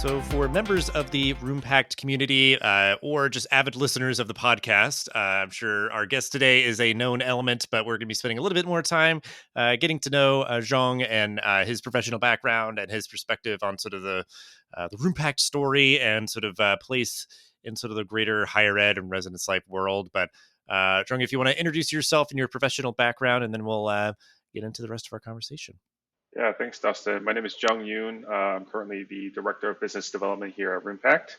So, for members of the Roompact community or just avid listeners of the podcast, I'm sure our guest today is a known element, but we're going to be spending a little bit more time getting to know Zhong and his professional background and his perspective on sort of the Roompact story and sort of place in sort of the greater higher ed and residence life world. But Zhong, if you want to introduce yourself and your professional background, and then we'll get into the rest of our conversation. Yeah, thanks, Dustin. My name is Jong Youn. I'm currently the Director of Business Development here at Roompact.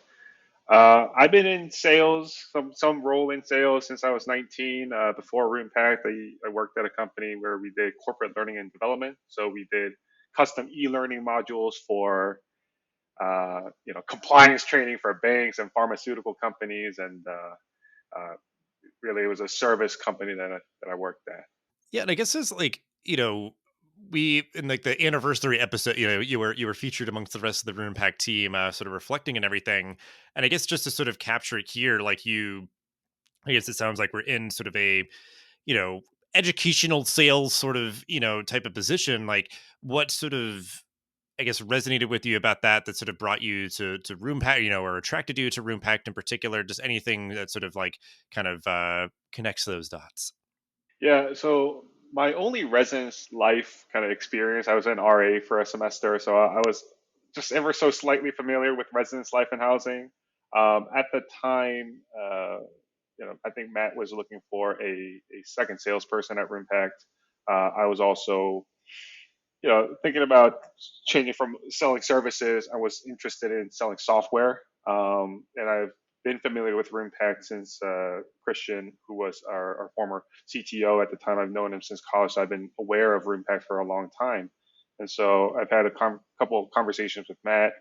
I've been in sales, some role in sales since I was 19. Before Roompact, I worked at a company where we did corporate learning and development. So we did custom e-learning modules for compliance training for banks and pharmaceutical companies, and really it was a service company that I worked at. Yeah, and I guess it's like, we in like the anniversary episode, you were featured amongst the rest of the Room Pack team, sort of reflecting and everything. And I guess just to sort of capture it here, I guess it sounds like we're in sort of a, you know, educational sales sort of, type of position. Like what sort of I guess resonated with you about that sort of brought you to Room Pack, or attracted you to Room Pack in particular, just anything that sort of like kind of connects those dots. Yeah, so my only residence life kind of experience, I was an RA for a semester, so I was just ever so slightly familiar with residence life and housing. At the time, I think Matt was looking for a second salesperson at Roompact. I was also, thinking about changing from selling services. I was interested in selling software, and I've been familiar with Roompact since Christian, who was our former CTO at the time. I've known him since college, so I've been aware of Roompact for a long time. And so I've had a couple of conversations with Matt.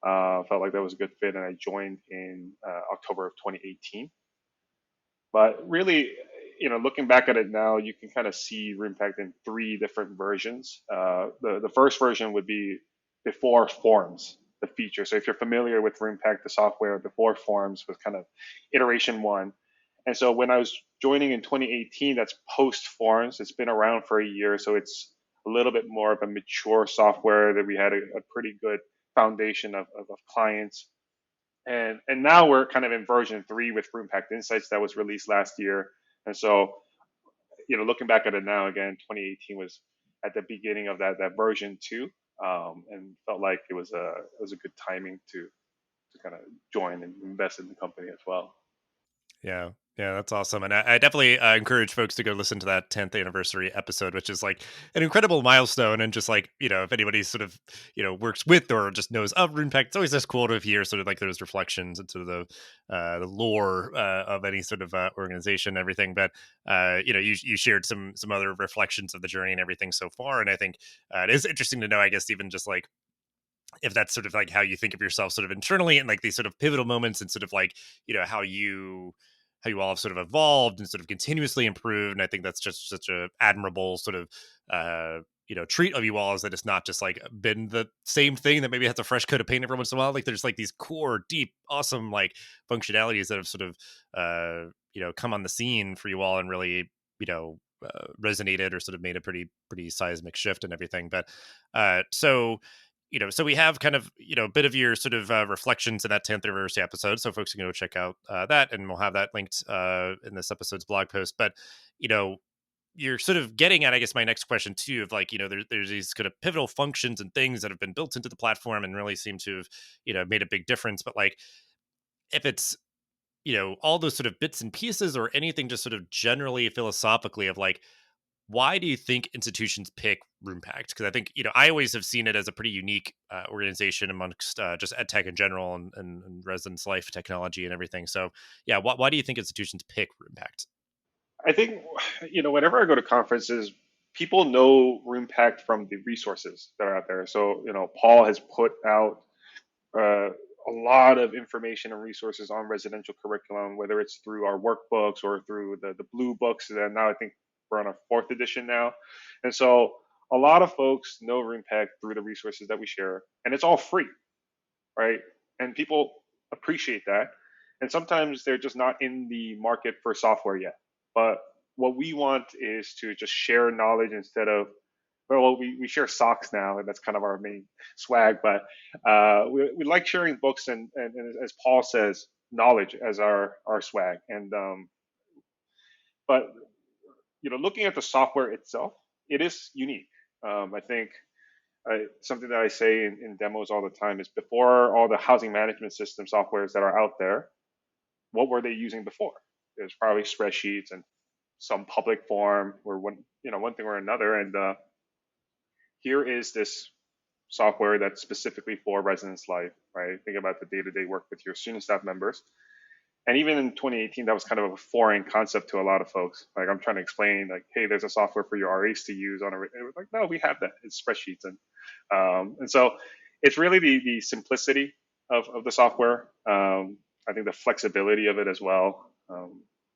Felt like that was a good fit, and I joined in October of 2018. But really, looking back at it now, you can kind of see Roompact in three different versions. The first version would be before Forms, the feature. So if you're familiar with Roompact, the software before Forms was kind of iteration one. And so when I was joining in 2018, that's post Forms. It's been around for a year, so it's a little bit more of a mature software that we had a pretty good foundation of clients. And now we're kind of in version three with Roompact Insights that was released last year. And so, looking back at it now, again, 2018 was at the beginning of that version two, and felt like it was a good timing to kind of join and invest in the company as well. Yeah. Yeah, that's awesome. And I definitely encourage folks to go listen to that 10th anniversary episode, which is like an incredible milestone. And just like, if anybody sort of, works with or just knows of Runepack, it's always just cool to hear sort of like those reflections into the lore of any sort of organization and everything. But, you shared some other reflections of the journey and everything so far. And I think it is interesting to know, I guess, even just like, if that's sort of like how you think of yourself sort of internally and like these sort of pivotal moments and sort of like, how you all have sort of evolved and sort of continuously improved. And I think that's just such a admirable sort of, treat of you all, is that it's not just like been the same thing that maybe has a fresh coat of paint every once in a while. Like there's like these core, deep, awesome like functionalities that have sort of, come on the scene for you all and really, resonated or sort of made a pretty seismic shift and everything. But so we have kind of, a bit of your sort of reflections in that 10th anniversary episode. So folks can go check out that, and we'll have that linked in this episode's blog post. But, you're sort of getting at, I guess, my next question too, of like, there's these kind of pivotal functions and things that have been built into the platform and really seem to have, made a big difference. But like, if it's, all those sort of bits and pieces or anything, just sort of generally philosophically of like, why do you think institutions pick Roompact? Because I think, I always have seen it as a pretty unique organization amongst just ed tech in general and residence life technology and everything. So, yeah, why do you think institutions pick Roompact? I think, whenever I go to conferences, people know Roompact from the resources that are out there. So, Paul has put out a lot of information and resources on residential curriculum, whether it's through our workbooks or through the blue books. And now I think we're on our fourth edition now. And so a lot of folks know Roompact through the resources that we share, and it's all free, right? And people appreciate that. And sometimes they're just not in the market for software yet. But what we want is to just share knowledge instead of well, we share socks now, and that's kind of our main swag. But we like sharing books, and as Paul says, knowledge as our swag. And but looking at the software itself, it is unique. I think something that I say in demos all the time is before all the housing management system softwares that are out there, what were they using before? It was probably spreadsheets and some public form or one thing or another. And here is this software that's specifically for residence life, right? Think about the day-to-day work with your student staff members. And even in 2018, that was kind of a foreign concept to a lot of folks. Like I'm trying to explain, like, hey, there's a software for your RAs to use on a. It was like, no, we have that. It's spreadsheets, and so it's really the simplicity of the software. I think the flexibility of it as well.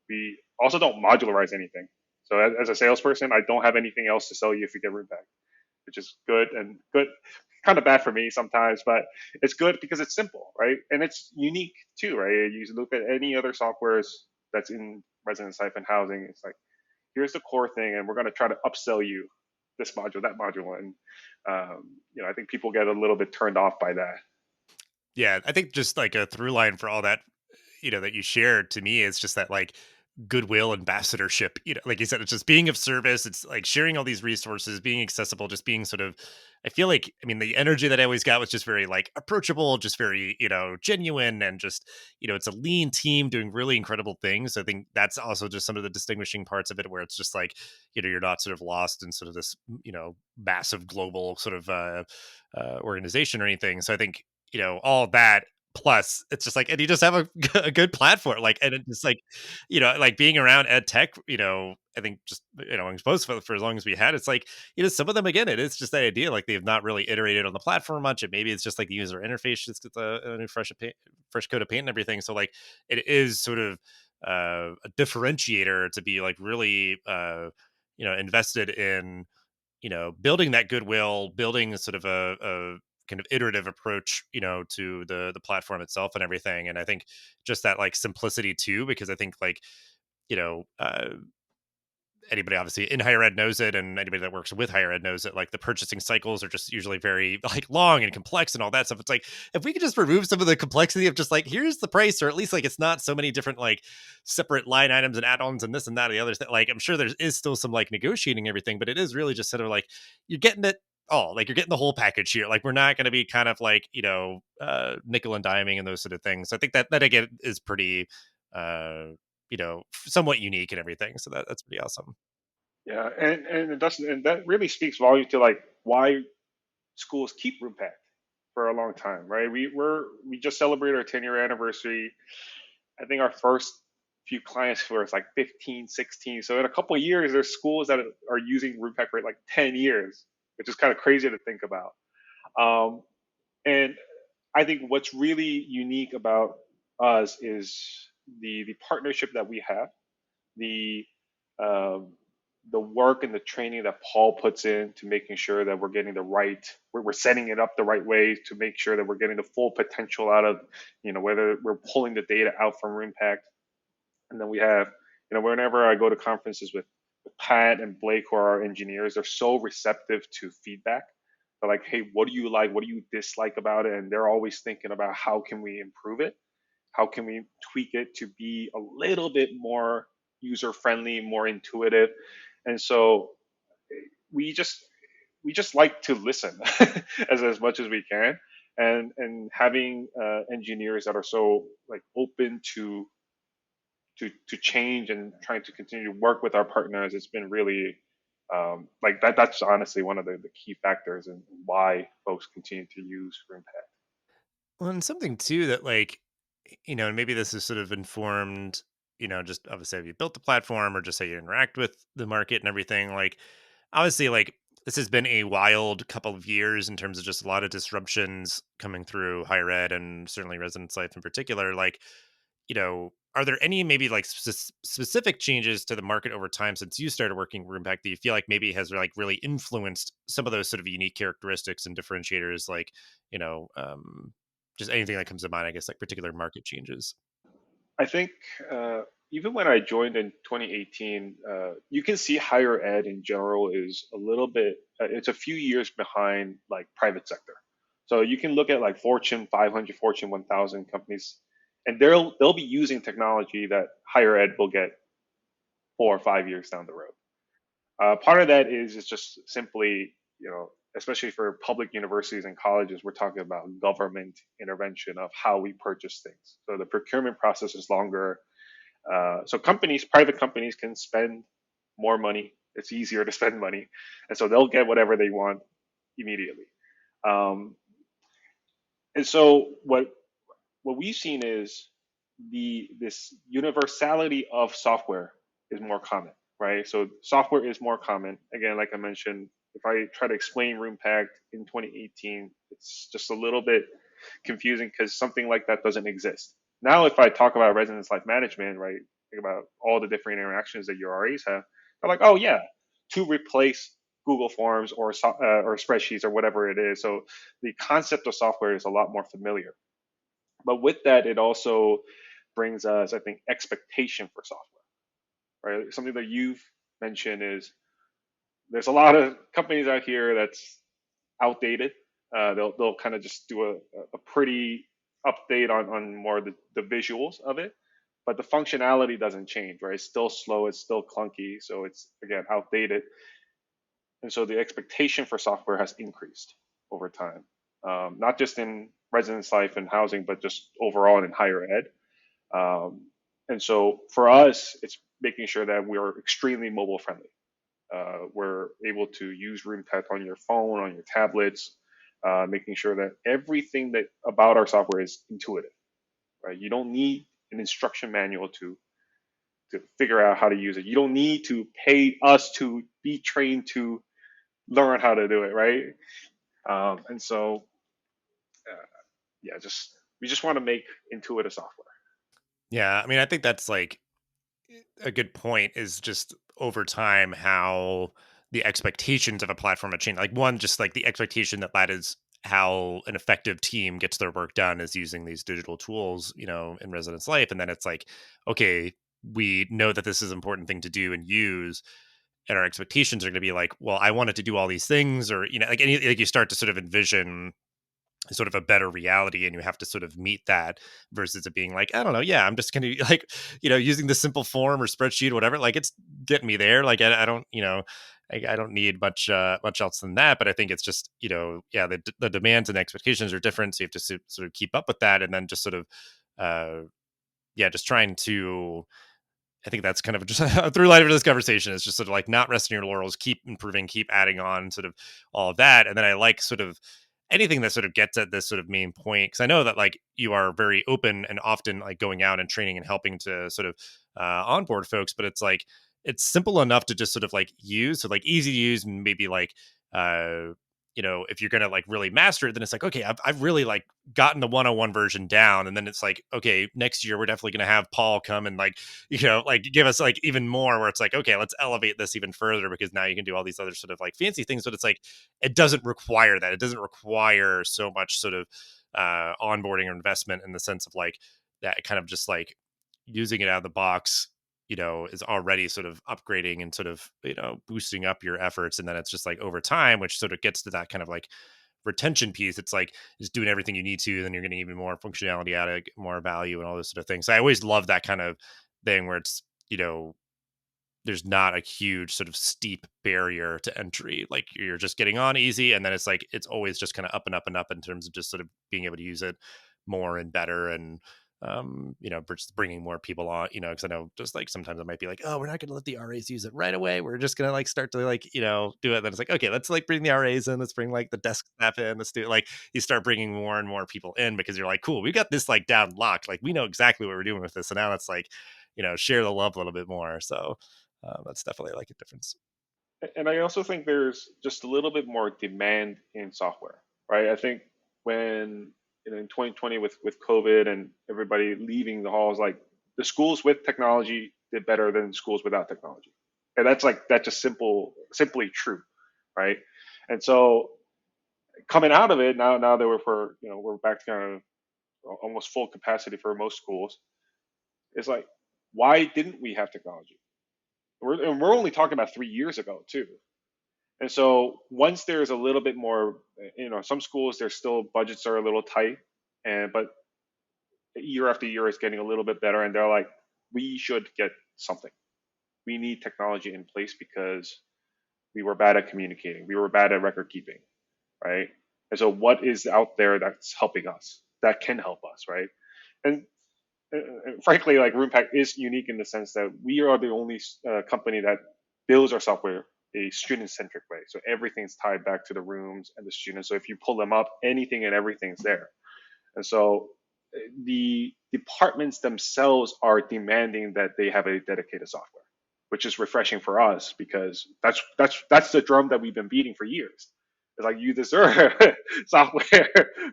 We also don't modularize anything. So as a salesperson, I don't have anything else to sell you if you get Roompact, which is good and good, kind of bad for me sometimes, but it's good because it's simple, right? And it's unique too, right? You look at any other softwares that's in residence life and housing, it's like, here's the core thing, and we're going to try to upsell you this module, that module. And, I think people get a little bit turned off by that. Yeah, I think just like a through line for all that, that you shared to me is just that like goodwill ambassadorship. Like you said, it's just being of service. It's like sharing all these resources, being accessible, just being sort of. I feel like, I mean, the energy that I always got was just very like approachable, just very genuine, and just it's a lean team doing really incredible things. I think that's also just some of the distinguishing parts of it, where it's just like you're not sort of lost in sort of this massive global sort of organization or anything. So I think all that plus it's just like, and you just have a good platform, like, and it's just like like being around ed tech, I think just I'm exposed for as long as we had, it's like some of them, again, it is just that idea, like they've not really iterated on the platform much, and maybe it's just like the user interface just gets a new fresh coat of paint and everything. So like it is sort of a differentiator to be like really invested in building that goodwill, building sort of a kind of iterative approach, to the platform itself and everything. And I think just that like simplicity too, because I think like, you know, uh, anybody obviously in higher ed knows it, and anybody that works with higher ed knows that like the purchasing cycles are just usually very like long and complex and all that stuff. It's like if we could just remove some of the complexity of just like here's the price, or at least like it's not so many different like separate line items and add-ons and this and that and the others, that like I'm sure there is still some like negotiating everything, but it is really just sort of like you're getting it all, like you're getting the whole package here. Like we're not going to be kind of like nickel and diming and those sort of things. So I think that again is pretty somewhat unique and everything. So that's pretty awesome. Yeah, and it doesn't, and that really speaks volume to like why schools keep Roompact for a long time, right? We just celebrated our 10-year anniversary. I think our first few clients were like 15, 16. So in a couple of years, there's schools that are using Roompact for like 10 years, which is kind of crazy to think about. Um, and I think what's really unique about us is the partnership that we have, the um, the work and the training that Paul puts in to making sure that we're getting we're setting it up the right way to make sure that we're getting the full potential out of, whether we're pulling the data out from Roompact. And then we have, whenever I go to conferences with Pat and Blake, who are our engineers, they're so receptive to feedback. They're like, hey, what do you like? What do you dislike about it? And they're always thinking about how can we improve it? How can we tweak it to be a little bit more user friendly, more intuitive? And so we just we just like to listen as much as we can, and having engineers that are so like open to change and trying to continue to work with our partners, it's been really like that's honestly one of the key factors in why folks continue to use Roompact. Well, and something too that like, and maybe this is sort of informed, just obviously have you built the platform or just how you interact with the market and everything. Like, obviously, like this has been a wild couple of years in terms of just a lot of disruptions coming through higher ed and certainly residence life in particular. Like, are there any maybe like specific changes to the market over time since you started working with Impact that you feel like maybe has like really influenced some of those sort of unique characteristics and differentiators, like you know, um, just anything that comes to mind? I guess like particular market changes. I think even when I joined in 2018, you can see higher ed in general is a little bit. it's a few years behind like private sector. So you can look at like Fortune 500, Fortune 1000 companies, and they'll be using technology that higher ed will get 4 or 5 years down the road. Part of that is just simply, especially for public universities and colleges, we're talking about government intervention of how we purchase things. So the procurement process is longer. So private companies can spend more money. It's easier to spend money, and so they'll get whatever they want immediately. Um, and so what we've seen is this universality of software is more common, right? So software is more common. Again, like I mentioned, if I try to explain Roompact in 2018, it's just a little bit confusing because something like that doesn't exist. Now, if I talk about residence life management, right, think about all the different interactions that your RAs have, they're like, oh yeah, to replace Google Forms or spreadsheets or whatever it is. So the concept of software is a lot more familiar. But with that, it also brings us, I think, expectation for software, right? Something that you've mentioned is there's a lot of companies out here that's outdated. They'll kind of just do a pretty update on more the visuals of it, but the functionality doesn't change, right? It's still slow, it's still clunky, so it's again outdated, and so the expectation for software has increased over time, not just in residence life and housing, but just overall in higher ed. And so for us, it's making sure that we're extremely mobile friendly. We're able to use RoomTech on your phone, on your tablets, making sure that everything that about our software is intuitive. Right? You don't need an instruction manual to figure out how to use it. You don't need to pay us to be trained to learn how to do it. Right? And so, yeah, just we just want to make intuitive software. Yeah, I mean, I think that's like a good point is just over time how the expectations of a platform have changed. Like one, just like the expectation that that is how an effective team gets their work done is using these digital tools, in residence life. And then it's like, okay, we know that this is an important thing to do and use. And our expectations are going to be like, well, I wanted to do all these things, or like you start to sort of envision sort of a better reality, and you have to sort of meet that versus it being like, I don't know, yeah, I'm just gonna like, using the simple form or spreadsheet or whatever, like it's getting me there. Like I don't, I don't need much else than that. But I think it's just, yeah, the demands and expectations are different, so you have to sort of keep up with that, and then just sort of uh yeah, just trying to, I think that's kind of just a through line of this conversation is just sort of like not resting your laurels, keep improving, keep adding on sort of all of that. And then I like sort of anything that sort of gets at this sort of main point. Cause I know that like you are very open and often like going out and training and helping to sort of onboard folks, but it's like, it's simple enough to just sort of like use. So like easy to use and maybe like, uh, if you're going to like really master it, then it's like, okay, I've really like gotten the 101 version down. And then it's like, okay, next year we're definitely going to have Paul come and like, like give us like even more where it's like, okay, let's elevate this even further because now you can do all these other sort of like fancy things. But it's like, it doesn't require that. It doesn't require so much sort of onboarding or investment in the sense of like that kind of just like using it out of the box, is already sort of upgrading and sort of, boosting up your efforts. And then it's just like over time, which sort of gets to that kind of like retention piece. It's like just doing everything you need to, then you're getting even more functionality out of it, more value and all those sort of things. So I always love that kind of thing where it's, there's not a huge sort of steep barrier to entry. Like you're just getting on easy. And then it's like, it's always just kind of up and up and up in terms of just sort of being able to use it more and better. And, just bringing more people on, because I know just like sometimes it might be like, oh, we're not going to let the RAs use it right away. We're just going to like start to like, do it. Then it's like, okay, let's like bring the RAs in. Let's bring like the desk staff in. Let's do it. Like you start bringing more and more people in because you're like, cool, we got this like down locked. Like we know exactly what we're doing with this. So now it's like, share the love a little bit more. So that's definitely like a difference. And I also think there's just a little bit more demand in software, right? I think when in 2020 with COVID and everybody leaving the halls, like the schools with technology did better than schools without technology, and that's just simply true, right? And so coming out of it now that we're back to kind of almost full capacity for most schools, it's like why didn't we have technology? And we're only talking about 3 years ago too. And so once there's a little bit more, some schools, there's still budgets are a little tight, and but year after year it's getting a little bit better, and they're like, we should get something. We need technology in place because we were bad at communicating, we were bad at record keeping, right? And so what is out there that's helping us, that can help us, right? And frankly, like Roompact is unique in the sense that we are the only company that builds our software a student-centric way. So everything's tied back to the rooms and the students. So if you pull them up, anything and everything's there. And so the departments themselves are demanding that they have a dedicated software, which is refreshing for us because that's the drum that we've been beating for years. It's like you deserve software,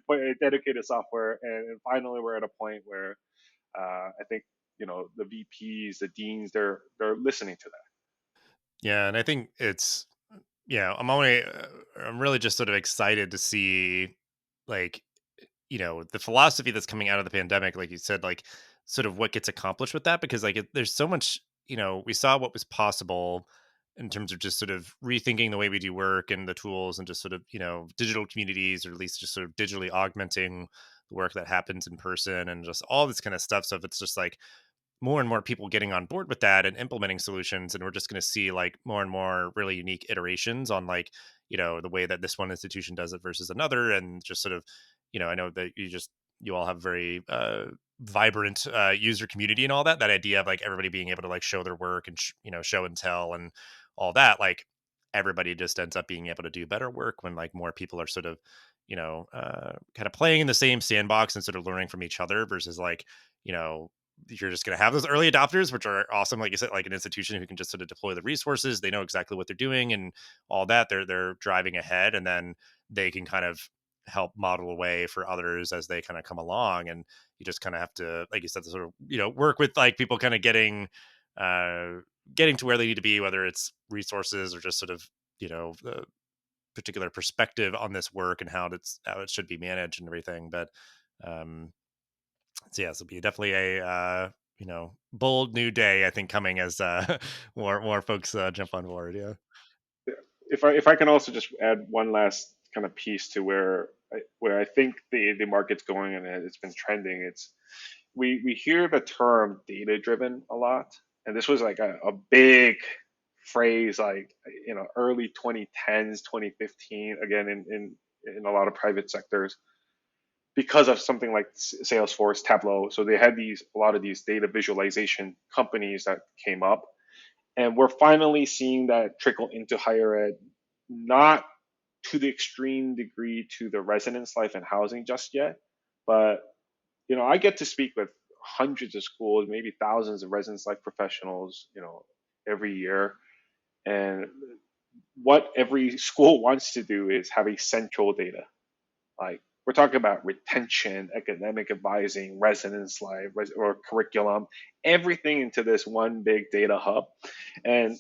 but a dedicated software. And finally, we're at a point where I think the VPs, the deans, they're listening to that. Yeah, and I think it's yeah, I'm really just sort of excited to see like the philosophy that's coming out of the pandemic, like you said, like sort of what gets accomplished with that, because there's so much, we saw what was possible in terms of just sort of rethinking the way we do work and the tools and just sort of, digital communities, or at least just sort of digitally augmenting the work that happens in person and just all this kind of stuff. So if it's just like more and more people getting on board with that and implementing solutions, and we're just going to see like more and more really unique iterations on like the way that this one institution does it versus another, and just sort of I know that you all have very vibrant user community and all that idea of like everybody being able to like show their work and show and tell and all that, like everybody just ends up being able to do better work when like more people are sort of kind of playing in the same sandbox and sort of learning from each other versus like you know you're just going to have those early adopters, which are awesome. Like you said, like an institution who can just sort of deploy the resources. They know exactly what they're doing and all that. They're driving ahead, and then they can kind of help model a way for others as they kind of come along. And you just kind of have to, like you said, to sort of work with like people kind of uh, getting to where they need to be, whether it's resources or just sort of the particular perspective on this work and how it should be managed and everything. But um, so yeah, this will be definitely a bold new day, I think, coming as more folks jump on board. Yeah. If I can also just add one last kind of piece to where I think the market's going and it's been trending. It's we hear the term data driven a lot, and this was like a big phrase like early 2010s, 2015, again in a lot of private sectors because of something like Salesforce, Tableau. So they had a lot of these data visualization companies that came up, and we're finally seeing that trickle into higher ed, not to the extreme degree to the residence life and housing just yet, but I get to speak with hundreds of schools, maybe thousands of residence life professionals, every year. And what every school wants to do is have a central data. Like we're talking about retention, academic advising, residence life, or curriculum, everything into this one big data hub. And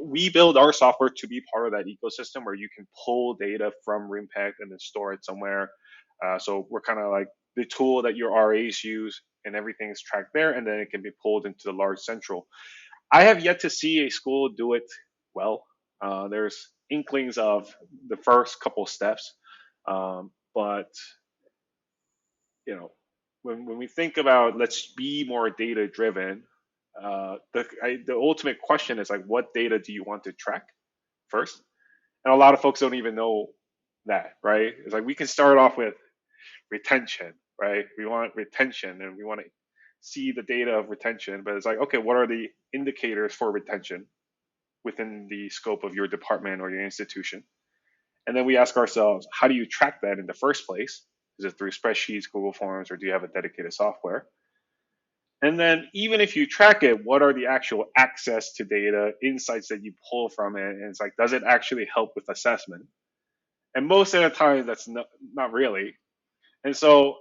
we build our software to be part of that ecosystem where you can pull data from Roompact and then store it somewhere. So we're kind of like the tool that your RAs use, and everything is tracked there, and then it can be pulled into the large central. I have yet to see a school do it well. There's inklings of the first couple steps, but when we think about let's be more data driven, the ultimate question is like, what data do you want to track first? And a lot of folks don't even know that, right? It's like we can start off with retention, right? We want retention and we want to see the data of retention, but it's like, okay, what are the indicators for retention within the scope of your department or your institution? And then we ask ourselves, how do you track that in the first place? Is it through spreadsheets, Google Forms, or do you have a dedicated software? And then even if you track it, what are the actual access to data, insights that you pull from it? And it's like, does it actually help with assessment? And most of the time, that's not really. And so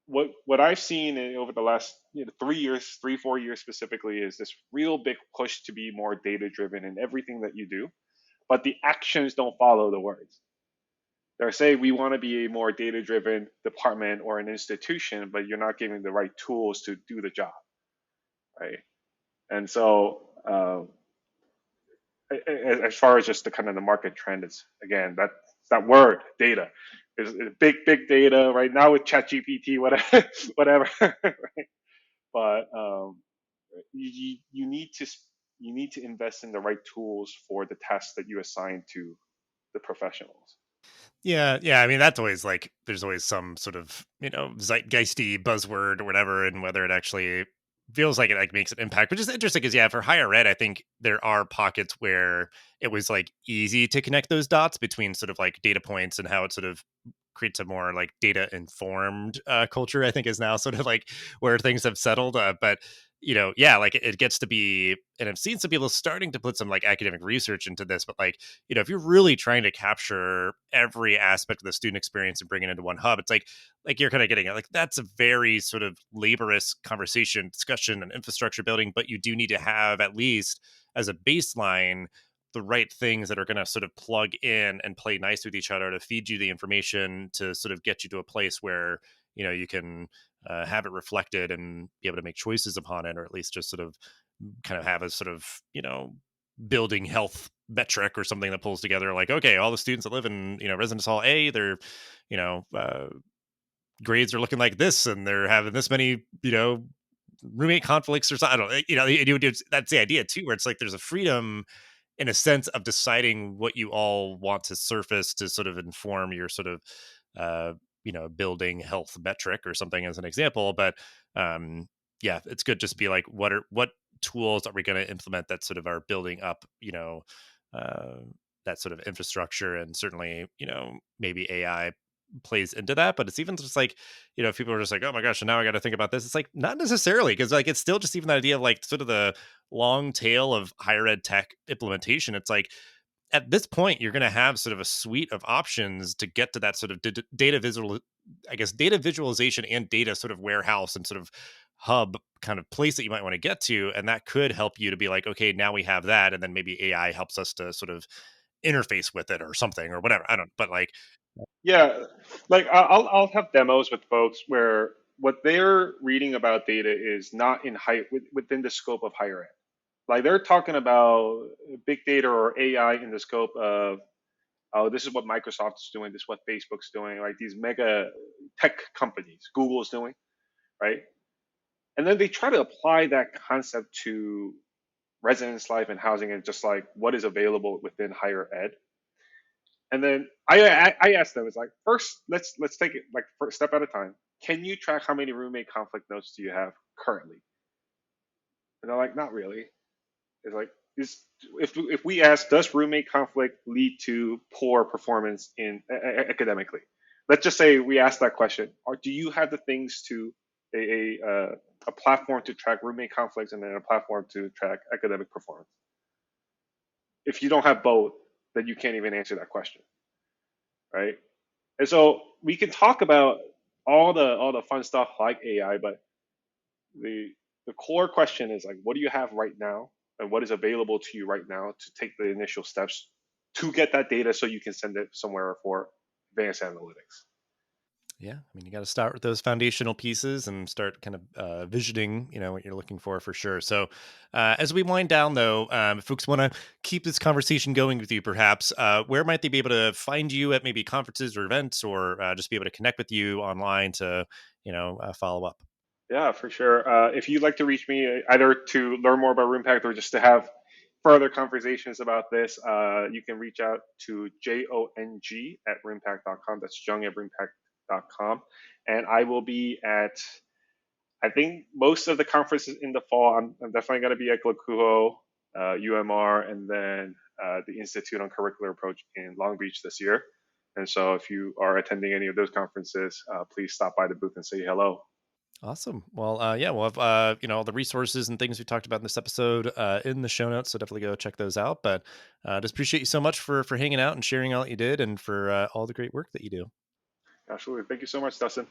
what I've seen over the last 3 years, 4 years specifically, is this real big push to be more data driven in everything that you do, but the actions don't follow the words. They're saying we want to be a more data driven department or an institution, but you're not giving the right tools to do the job, right? And so As far as just the kind of the market trend is, again, that word data is big data right now with ChatGPT, whatever, whatever. Right? But you need to invest in the right tools for the tasks that you assign to the professionals. Yeah, yeah. I mean, that's always like there's always some sort of zeitgeisty buzzword or whatever, and whether it actually feels like it like makes an impact, which is interesting. Because yeah, for higher ed, I think there are pockets where it was like easy to connect those dots between sort of like data points and how it sort of creates a more like data informed culture. I think is now sort of like where things have settled. But yeah, like it gets to be, and I've seen some people starting to put some like academic research into this, but like if you're really trying to capture every aspect of the student experience and bring it into one hub, it's like you're kind of getting it. Like that's a very sort of laborious conversation, discussion, and infrastructure building, but you do need to have at least as a baseline the right things that are going to sort of plug in and play nice with each other to feed you the information to sort of get you to a place where you can have it reflected and be able to make choices upon it, or at least just sort of kind of have a sort of building health metric or something that pulls together like, okay, all the students that live in residence hall A, their you know grades are looking like this and they're having this many roommate conflicts or something. I don't know, that's the idea too, where it's like there's a freedom in a sense of deciding what you all want to surface to sort of inform your sort of uh building health metric or something as an example. But um yeah, it's good just to be like, what tools are we going to implement that sort of are building up uh that sort of infrastructure. And certainly maybe AI plays into that, but it's even just like if people are just like, oh my gosh, and now I got to think about this, it's like not necessarily, because like it's still just even the idea of like sort of the long tail of higher ed tech implementation. It's like at this point you're going to have sort of a suite of options to get to that sort of data visual, I guess, data visualization and data sort of warehouse and sort of hub kind of place that you might want to get to, and that could help you to be like, okay, now we have that, and then maybe AI helps us to sort of interface with it or something or whatever, I don't, but like Yeah, like I'll have demos with folks where what they're reading about data is not in within the scope of higher ed. Like they're talking about big data or AI in the scope of, oh, this is what Microsoft is doing, this is what Facebook's doing, like these mega tech companies, Google's doing, right? And then they try to apply that concept to residence life and housing and just like what is available within higher ed. And then I asked them, it's like, first let's take it like first step at a time. Can you track how many roommate conflict notes do you have currently? And they're like, not really. It's like, is if we ask, does roommate conflict lead to poor performance in academically? Let's just say we ask that question, or do you have the things to a platform to track roommate conflicts and then a platform to track academic performance? If you don't have both, then you can't even answer that question, right? And so we can talk about all the fun stuff like AI, but the the core question is like, what do you have right now, and what is available to you right now to take the initial steps to get that data so you can send it somewhere for advanced analytics. yeah, I mean, you got to start with those foundational pieces and start kind of visioning, what you're looking for sure. So, as we wind down, though, if folks want to keep this conversation going with you, perhaps, where might they be able to find you at maybe conferences or events, or just be able to connect with you online to, follow up? Yeah, for sure. If you'd like to reach me either to learn more about Roompact or just to have further conversations about this, you can reach out to JONG at roompact.com. That's Jung at roompact.com. And I will be at, I think, most of the conferences in the fall. I'm definitely going to be at Glakuho, UMR, and then the Institute on Curricular Approach in Long Beach this year. And so if you are attending any of those conferences, please stop by the booth and say hello. Awesome. Well, yeah, we'll have all the resources and things we talked about in this episode in the show notes, so definitely go check those out. But just appreciate you so much for hanging out and sharing all that you did, and for all the great work that you do. Absolutely. Thank you so much, Dustin.